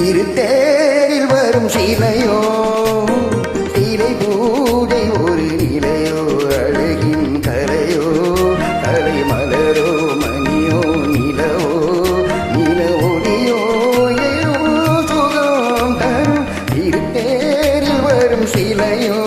இருத்தேரில் வரும் சீலையோ சீலை பூஜை ஒரு நிலையோ அழகின் கரையோ கலை மலரோ மணியோ நிலவோ நில ஒளியோ ஏதோ சுகம் தரும் இருத்தேரில் வரும் சீலையோ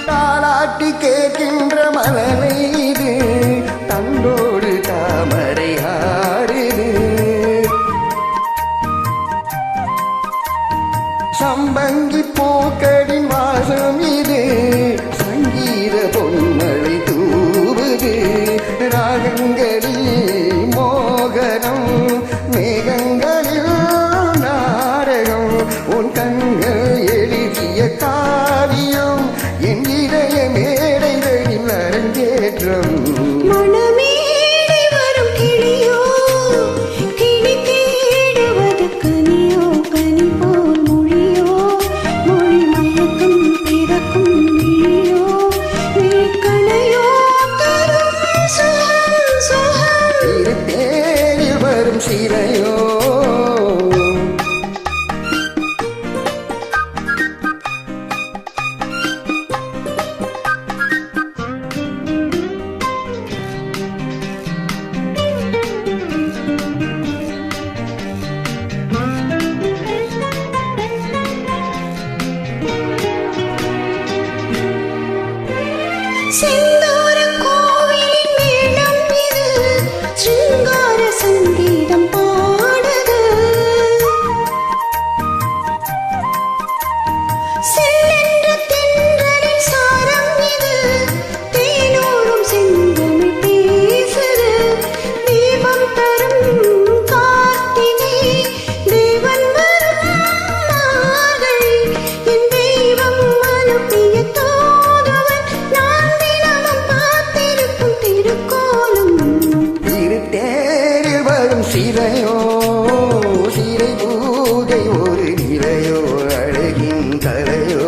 தாலாட்டி கேட்கின்ற மலரை இது தந்தோடு தாமரை ஆடுது சம்பங்கி பூக்களின் வாசம் இது சங்கீத பொன்மழை தூவுது ராகங்களில் மோகனம் மேகங்களில் நாடகம் உன் கண்கள் எழுதிய காவியம் என் இதய மேடைகளில் அரங்கேற்றம் மனமேடை வரும் கிளியோ கிளி தேடுவது கனியோ கனி போல் மொழியோ மொழி மயக்கம் பிறக்கும் விழியோ கணையோ தரும் சுகம் சுகம் இருத்தேரில் வரும் சீலையோ செந்தூர கோவிலின் மேளம் இது சிங்கார சங்கீதம் பாடுது செல்லென்ற தென்றலின் சாரம் இது தேனூரும் செந்தமிழ் பேசுது தீபம் தரும் கார்த்திகை தேவன் வரும் மார்கழி என் தெய்வம் அனுப்பிய தூதுவன் நான் தினமும் பார்த்திருக்கும் திருக்கோலம் இருத்தேரில் வரும் சீலையோ சீலை பூஜை ஒரு நிலையோ அழகின் கலையோ